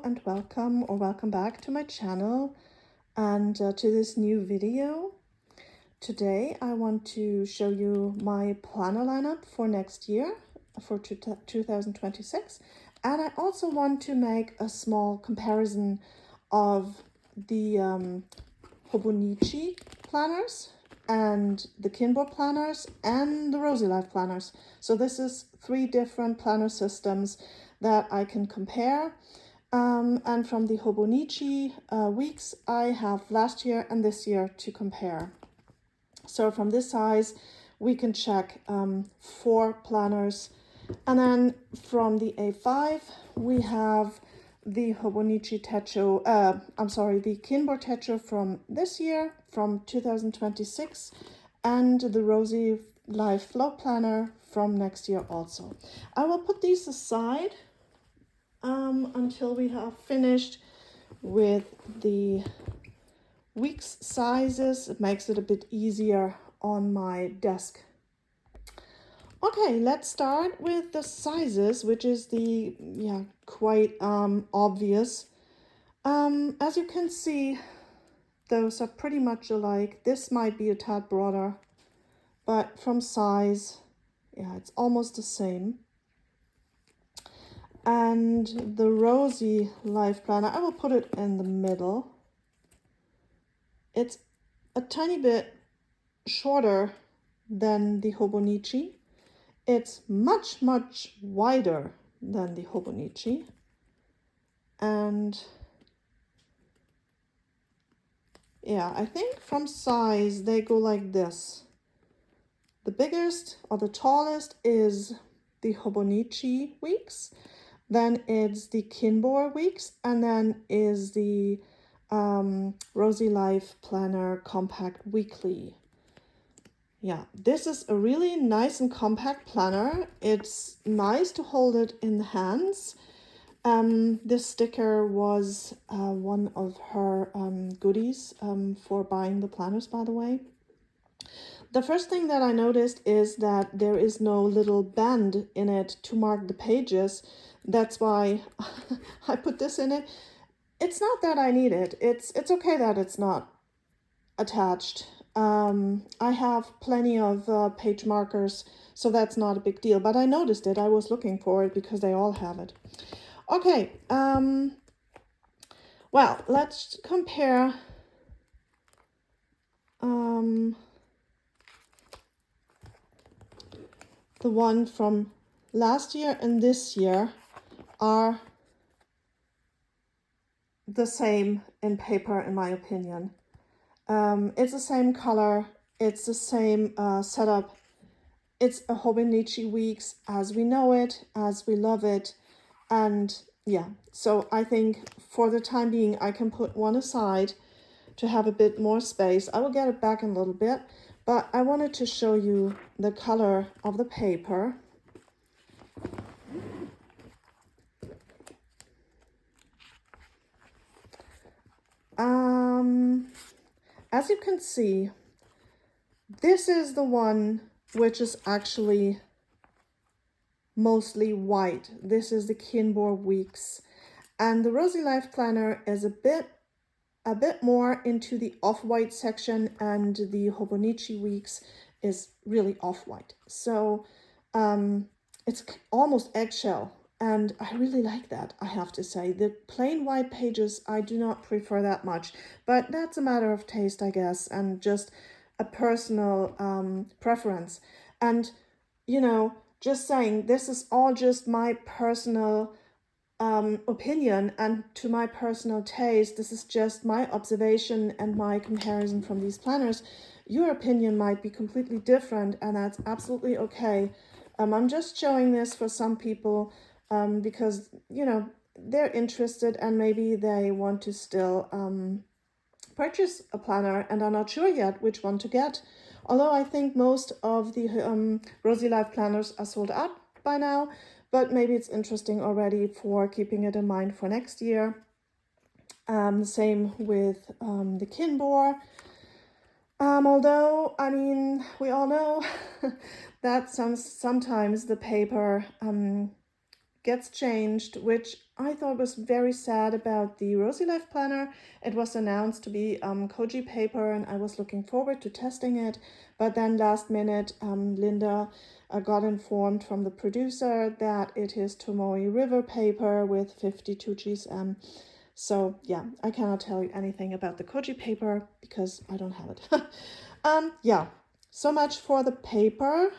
and welcome back to my channel and to this new video. Today I want to show you my planner lineup for next year, for 2026, and I also want to make a small comparison of the Hobonichi planners and the Kinbor planners and the RoseyLife planners. So this is 3 different planner systems that I can compare. And from the Hobonichi Weeks, I have last year and this year to compare. So from this size, we can check 4 planners. And then from the A5, we have the Hobonichi Techo, the Kinbor Techo from this year, from 2026, and the RoseyLife Flow Planner from next year also. I will put these aside until we have finished with the weeks sizes. It makes it a bit easier on my desk. Okay, let's start with the sizes, which is the quite obvious. As you can see, those are pretty much alike. This might be a tad broader, but from size, it's almost the same. And the RoseyLife Planner, I will put it in the middle. It's a tiny bit shorter than the Hobonichi. It's much wider than the Hobonichi. And I think from size they go like this. The biggest or the tallest is the Hobonichi Weeks. Then it's the Kinbor Weeks, and then is the RoseyLife Planner Compact Weekly. This is a really nice and compact planner. It's nice to hold it in the hands. This sticker was one of her goodies for buying the planners, by the way. The first thing that I noticed is that there is no little band in it to mark the pages. That's why I put this in it. It's not that I need it. It's okay that it's not attached. I have plenty of page markers, so that's not a big deal. But I noticed it. I was looking for it because they all have it. Okay. Well, let's compare. The one from last year and this year are the same in paper, in my opinion. It's the same color, it's the same setup. It's a Hobonichi Weeks as we know it, as we love it. And so I think for the time being, I can put one aside to have a bit more space. I will get it back in a little bit, but I wanted to show you the color of the paper. As you can see, this is the one which is actually mostly white. This is the Kinbor Weeks, and the RoseyLife Planner is a bit more into the off-white section, and the Hobonichi Weeks is really off-white. So it's almost eggshell. And I really like that, I have to say. The plain white pages, I do not prefer that much. But that's a matter of taste, I guess, and just a personal preference. And, just saying, this is all just my personal opinion and to my personal taste. This is just my observation and my comparison from these planners. Your opinion might be completely different, and that's absolutely okay. I'm just showing this for some people because, they're interested and maybe they want to still purchase a planner and are not sure yet which one to get. Although I think most of the RoseyLife planners are sold out by now, but maybe it's interesting already for keeping it in mind for next year. Same with the Kinbor. Although, I mean, we all know that sometimes the paper gets changed, which I thought was very sad about the RoseyLife Planner. It was announced to be Koji paper, and I was looking forward to testing it. But then last minute, Linda got informed from the producer that it is Tomoe River paper with 52 GSM. So yeah, I cannot tell you anything about the Koji paper because I don't have it. Yeah, so much for the paper.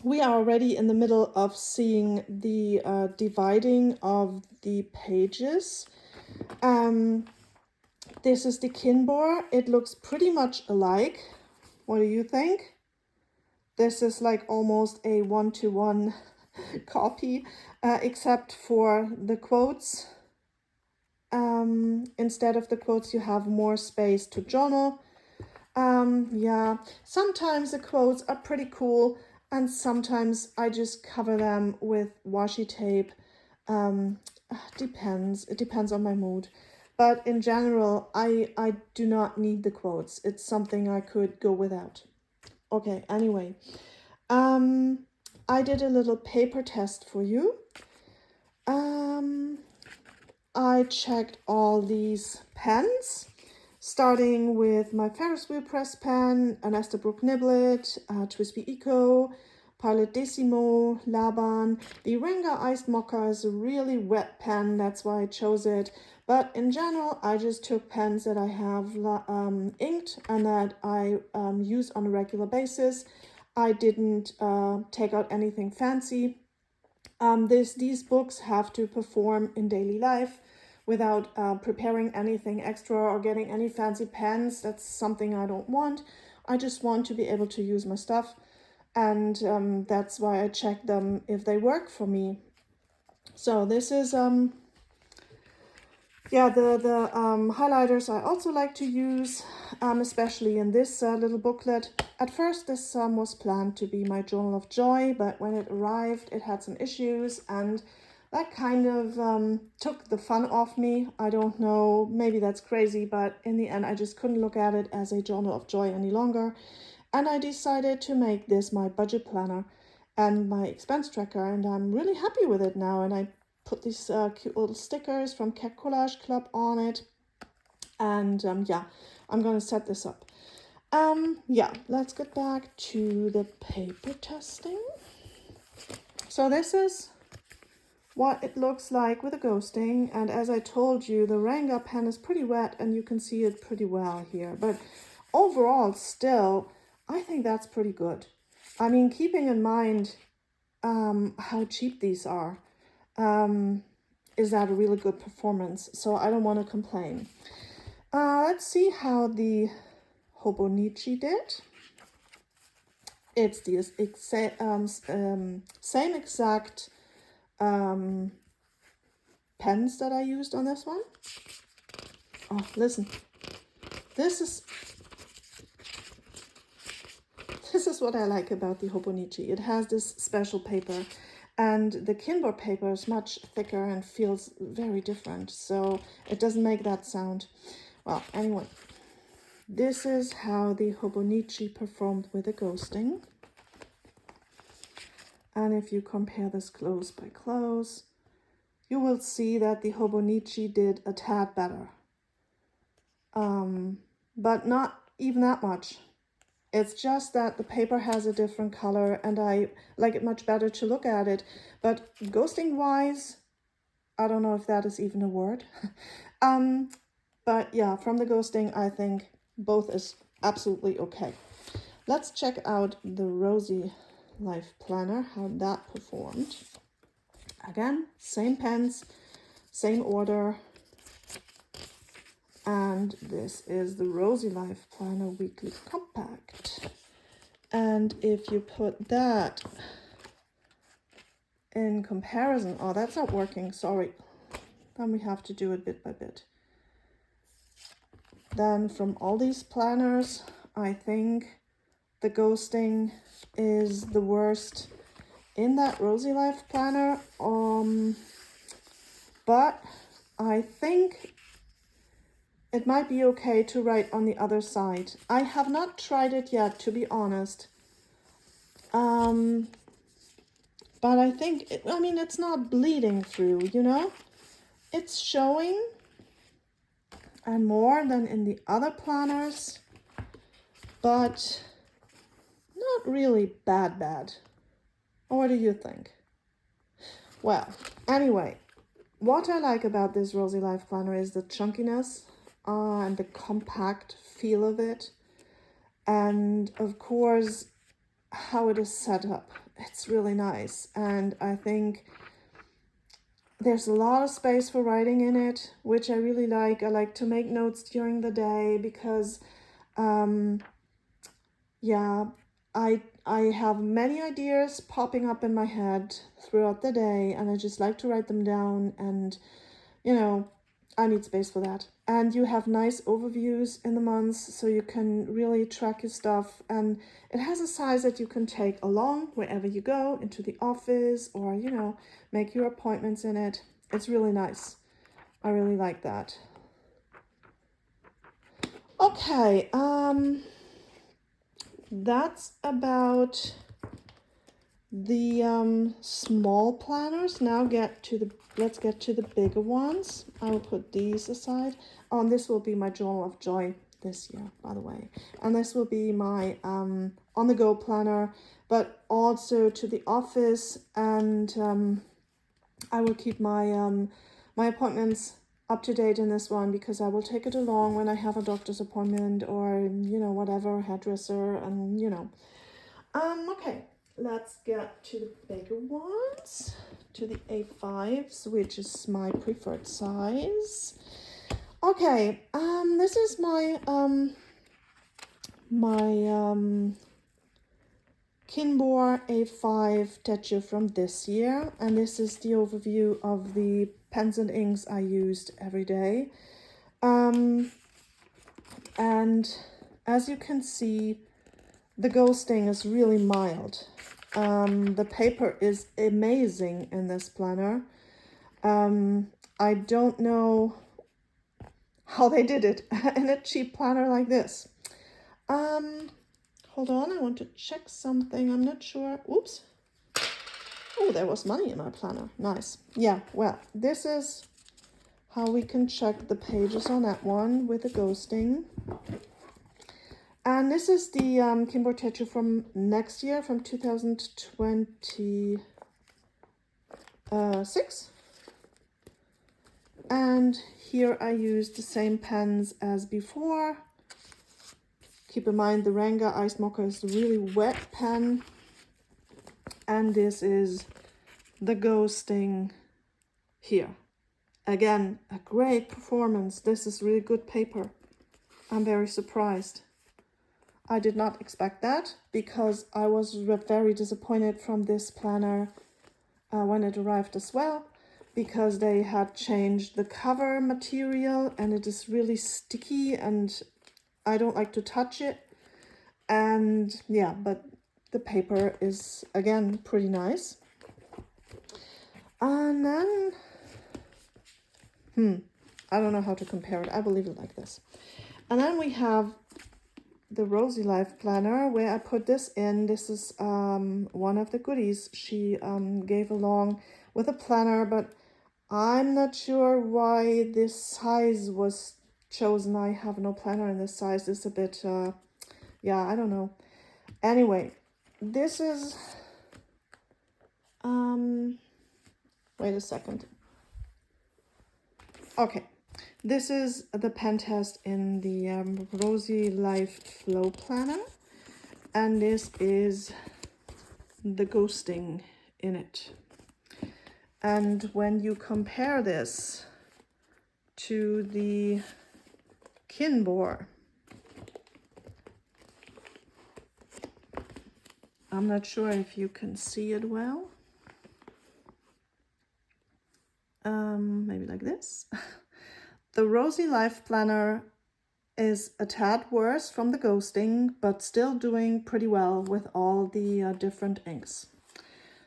We are already in the middle of seeing the dividing of the pages. This is the Kinbor. It looks pretty much alike. What do you think? This is like almost a one-to-one copy, except for the quotes. Instead of the quotes, you have more space to journal. Yeah, sometimes the quotes are pretty cool, and sometimes I just cover them with washi tape. Depends. It depends on my mood. But in general, I do not need the quotes. It's something I could go without. Okay, anyway. I did a little paper test for you. I checked all these pens, starting with my Ferris wheel press pen, an Esterbrook Niblet, Twisby Eco, Pilot Decimo, Laban. The Renga Iced Mocha is a really wet pen, that's why I chose it. But in general, I just took pens that I have inked and that I use on a regular basis. I didn't take out anything fancy. These books have to perform in daily life without preparing anything extra or getting any fancy pens. That's something I don't want. I just want to be able to use my stuff, and that's why I check them if they work for me. So this is yeah, the highlighters I also like to use, especially in this little booklet. At first this was planned to be my Journal of Joy, but when it arrived it had some issues, and that kind of took the fun off me. I don't know, maybe that's crazy, but in the end I just couldn't look at it as a Journal of Joy any longer. And I decided to make this my budget planner and my expense tracker, and I'm really happy with it now. And I put these cute little stickers from Cat Collage Club on it. And yeah, I'm going to set this up. Yeah, let's get back to the paper testing. So this is what it looks like with the ghosting, and as I told you, the Renga pen is pretty wet and you can see it pretty well here, but overall still I think that's pretty good. I mean, keeping in mind how cheap these are, is that a really good performance, so I don't want to complain. Let's see how the Hobonichi did. It's the same exact pens that I used on this one. Oh, listen. This is what I like about the Hobonichi. It has this special paper, and the Kinbor paper is much thicker and feels very different, so it doesn't make that sound. Well, anyway, this is how the Hobonichi performed with the ghosting. And if you compare this close by close, you will see that the Hobonichi did a tad better. But not even that much. It's just that the paper has a different color and I like it much better to look at it. But ghosting wise, I don't know if that is even a word. But yeah, from the ghosting, I think both is absolutely okay. Let's check out the RoseyLife Planner, how that performed. Again, same pens, same order. And this is the RoseyLife Planner Weekly Compact. And if you put that in comparison, oh, that's not working, sorry. Then we have to do it bit by bit. Then from all these planners, I think the ghosting is the worst in that RoseyLife Planner. But I think it might be okay to write on the other side. I have not tried it yet, to be honest. But I think, I mean, it's not bleeding through, you know? It's showing, and more than in the other planners, but not really bad. Or what do you think? Well, anyway, what I like about this RoseyLife Planner is the chunkiness and the compact feel of it. And of course, how it is set up. It's really nice. And I think there's a lot of space for writing in it, which I really like. I like to make notes during the day because, yeah, I have many ideas popping up in my head throughout the day, and I just like to write them down, and, you know, I need space for that. And you have nice overviews in the months, so you can really track your stuff, and it has a size that you can take along wherever you go, into the office, or, you know, make your appointments in it. It's really nice. I really like that. Okay, that's about the small planners. Now let's get to the bigger ones. I will put these aside. Oh, and this will be my Journal of Joy this year, by the way. And this will be my on-the-go planner, but also to the office. And I will keep my my appointments up to date in this one, because I will take it along when I have a doctor's appointment, or, you know, whatever, hairdresser, and, you know. Okay, let's get to the bigger ones, to the A5s, which is my preferred size. Okay, this is my Kinbor A5 Techo from this year, and this is the overview of the pens and inks I used every day. And as you can see, the ghosting is really mild. The paper is amazing in this planner. I don't know how they did it in a cheap planner like this. Hold on, I want to check something. I'm not sure. Oops. Oh, there was money in my planner. Nice. Yeah, well, this is how we can check the pages on that one with the ghosting. And this is the Kinbor Techo from next year, from 2026. And here I used the same pens as before. Keep in mind the Ranga Ice Mocha is a really wet pen. And this is the ghosting here. Again, a great performance. This is really good paper. I'm very surprised. I did not expect that, because I was very disappointed from this planner when it arrived as well, because they had changed the cover material and it is really sticky and I don't like to touch it. And yeah, but the paper is again pretty nice. And then, I don't know how to compare it. I will leave it like this. And then we have the RoseyLife Planner, where I put this in. This is one of the goodies she gave along with a planner, but I'm not sure why this size was chosen. I have no planner in this size. It's a bit, yeah, I don't know. Anyway, this is, wait a second. Okay. This is the pen test in the RoseyLife Flow Planner, and this is the ghosting in it. And when you compare this to the Kinbor, I'm not sure if you can see it well. Maybe like this. The RoseyLife Planner is a tad worse from the ghosting, but still doing pretty well with all the different inks.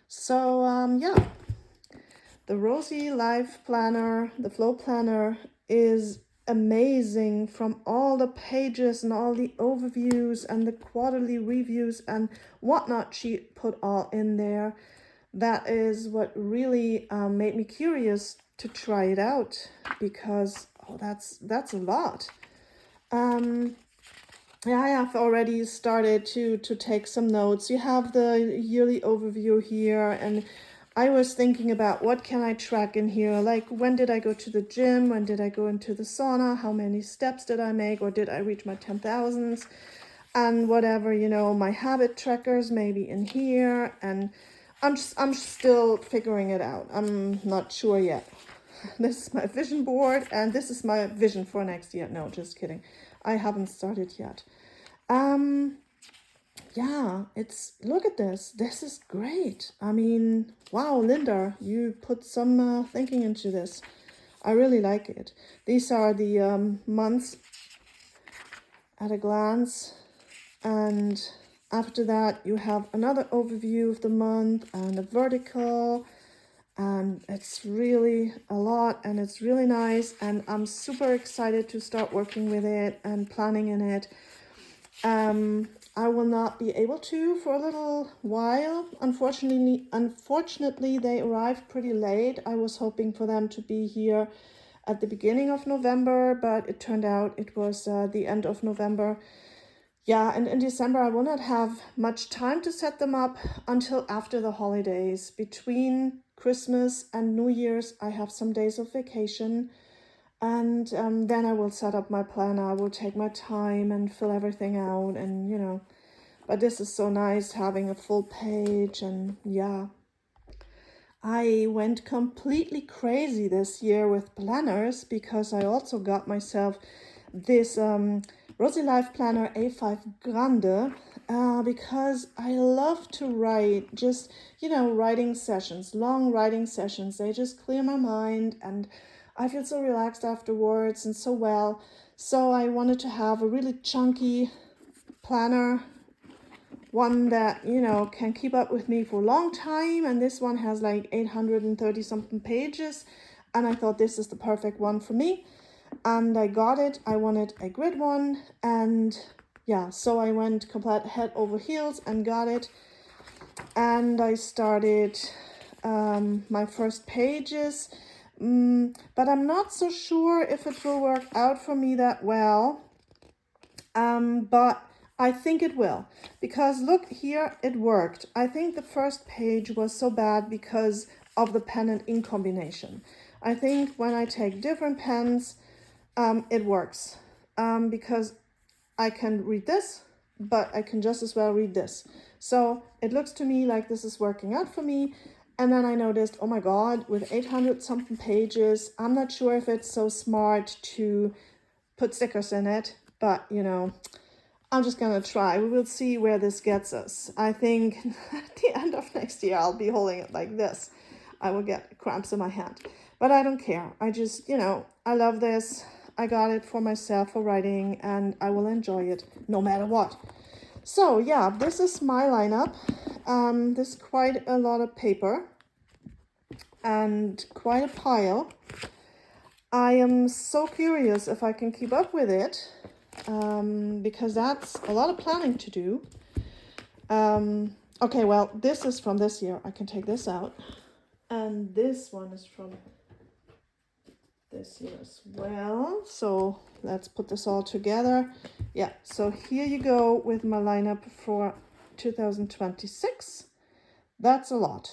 So yeah, the RoseyLife Planner, the Flow Planner, is amazing from all the pages and all the overviews and the quarterly reviews and whatnot she put all in there. that is what really made me curious to try it out, because oh, that's a lot. Yeah, I have already started to take some notes. You have the yearly overview here, and I was thinking about what can I track in here, like when did I go to the gym, when did I go into the sauna, how many steps did I make, or did I reach my 10,000s, and whatever, you know, my habit trackers maybe in here, and I'm still figuring it out. I'm not sure yet. This is my vision board, and this is my vision for next year. No, just kidding. I haven't started yet. Yeah, look at this. This is great. I mean, wow, Linda, you put some thinking into this. I really like it. These are the months at a glance, and after that you have another overview of the month and a vertical, and it's really a lot, and it's really nice, and I'm super excited to start working with it and planning in it. I will not be able to for a little while. Unfortunately, they arrived pretty late. I was hoping for them to be here at the beginning of November, but it turned out it was the end of November. Yeah, and in December, I will not have much time to set them up until after the holidays. Between Christmas and New Year's, I have some days of vacation, and then I will set up my planner. I will take my time and fill everything out, and you know, but this is so nice having a full page. And yeah, I went completely crazy this year with planners, because I also got myself this RoseyLife Planner A5 Grande, because I love to write, just, you know, writing sessions, long writing sessions. They just clear my mind, and I feel so relaxed afterwards and so well. So I wanted to have a really chunky planner, one that, you know, can keep up with me for a long time. And this one has like 830 something pages, and I thought this is the perfect one for me, and I got it. I wanted a grid one, and yeah, so I went complete head over heels and got it, and I started my first pages, but I'm not so sure if it will work out for me that well, but I think it will, because look here, it worked. I think the first page was so bad because of the pen and ink combination. I think when I take different pens, it works, because I can read this, but I can just as well read this. So it looks to me like this is working out for me. And then I noticed, oh my God, with 800 something pages, I'm not sure if it's so smart to put stickers in it, but you know, I'm just gonna try. We will see where this gets us. I think at the end of next year, I'll be holding it like this. I will get cramps in my hand, but I don't care. I just, you know, I love this. I got it for myself for writing, and I will enjoy it no matter what. So yeah, this is my lineup. There's quite a lot of paper and quite a pile. I am so curious if I can keep up with it, because that's a lot of planning to do. Okay, well, this is from this year. I can take this out. And this one is from this year as well. So let's put this all together. Yeah, so here you go with my lineup for 2026. That's a lot.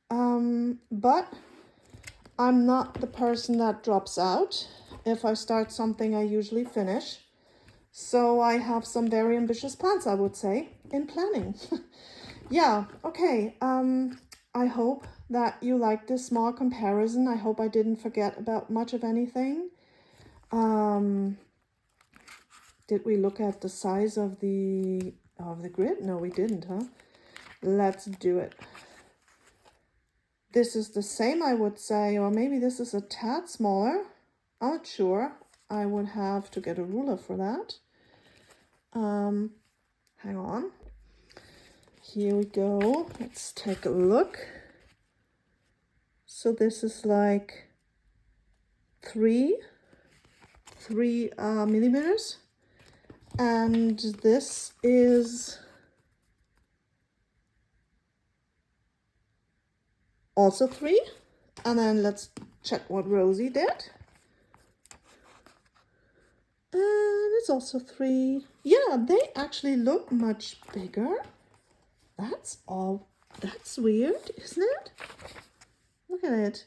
But I'm not the person that drops out. If I start something, I usually finish. So I have some very ambitious plans, I would say, in planning. Yeah, okay. I hope that you liked this small comparison. I hope I didn't forget about much of anything. Did we look at the size of the grid? No, we didn't, huh? Let's do it. This is the same, I would say, or maybe this is a tad smaller. I'm not sure. I would have to get a ruler for that. Hang on. Here we go. Let's take a look. So this is like 3 millimeters, and this is also 3. And then let's check what Rosie did. And it's also 3. Yeah, they actually look much bigger. That's weird, isn't it? Look at it.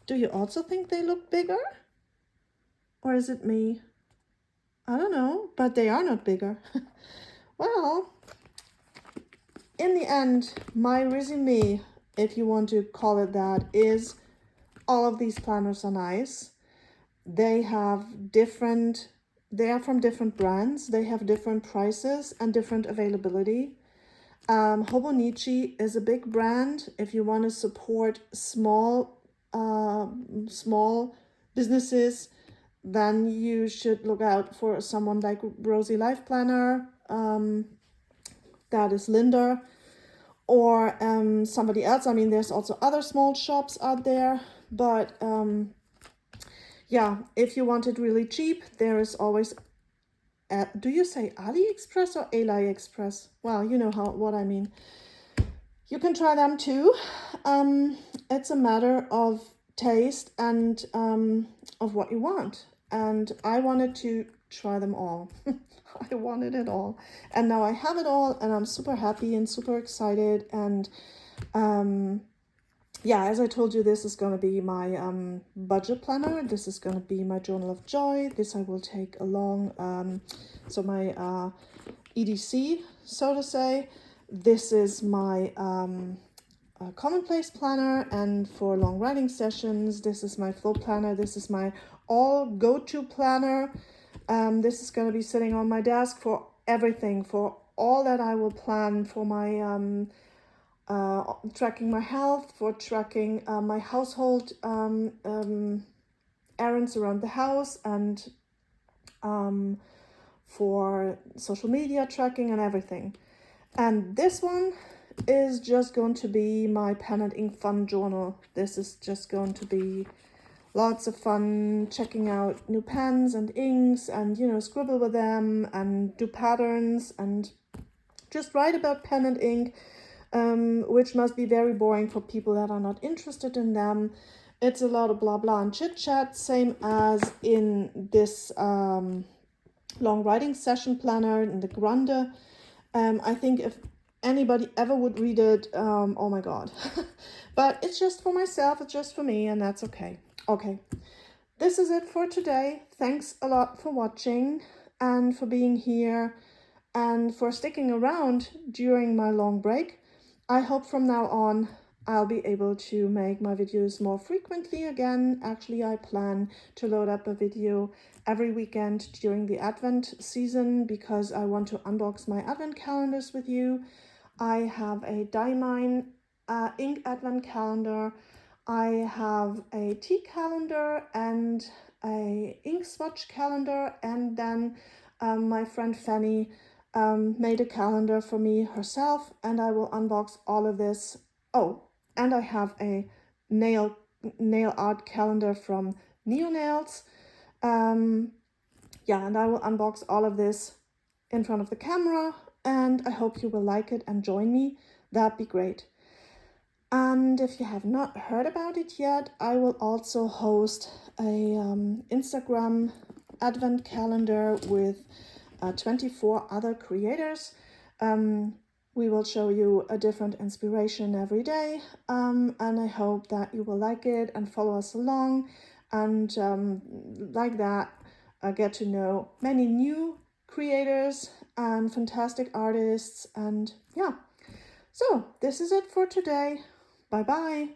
Do you also think they look bigger? Or is it me? I don't know, but they are not bigger. Well, in the end, my resume, if you want to call it that, is all of these planners are nice. They are from different brands. They have different prices and different availability. Hobonichi is a big brand. If you want to support small businesses, then you should look out for someone like RoseyLife Planner, that is Linda, or somebody else. I mean, there's also other small shops out there, but yeah, if you want it really cheap, there is always, do you say AliExpress or AliExpress? Well, you know what I mean. You can try them too. It's a matter of taste and of what you want. And I wanted to try them all. I wanted it all. And now I have it all, and I'm super happy and super excited. And yeah, as I told you, this is going to be my budget planner. This is going to be my journal of joy. This I will take along. So my EDC, so to say. This is my commonplace planner, and for long writing sessions, this is my flow planner. This is my all go-to planner. This is going to be sitting on my desk for everything, for all that I will plan for my tracking my health, for tracking my household errands around the house, and for social media tracking and everything. And this one is just going to be my pen and ink fun journal. This is just going to be lots of fun, checking out new pens and inks, and, you know, scribble with them and do patterns and just write about pen and ink, which must be very boring for people that are not interested in them. It's a lot of blah blah and chit chat, same as in this long writing session planner in the Grande. I think if anybody ever would read it, oh my god. But it's just for myself, it's just for me, and that's okay. Okay, this is it for today. Thanks a lot for watching and for being here and for sticking around during my long break. I hope from now on I'll be able to make my videos more frequently again. Actually, I plan to load up a video every weekend during the Advent season because I want to unbox my Advent calendars with you. I have a Diamine ink Advent calendar. I have a tea calendar and a ink swatch calendar, and then my friend Fanny made a calendar for me herself, and I will unbox all of this. Oh, and I have a nail art calendar from Neo Nails. Yeah, and I will unbox all of this in front of the camera, and I hope you will like it and join me. That'd be great. And if you have not heard about it yet, I will also host a Instagram Advent calendar with 24 other creators. We will show you a different inspiration every day, and I hope that you will like it and follow us along, and like that get to know many new creators and fantastic artists. And yeah, so this is it for today. Bye bye.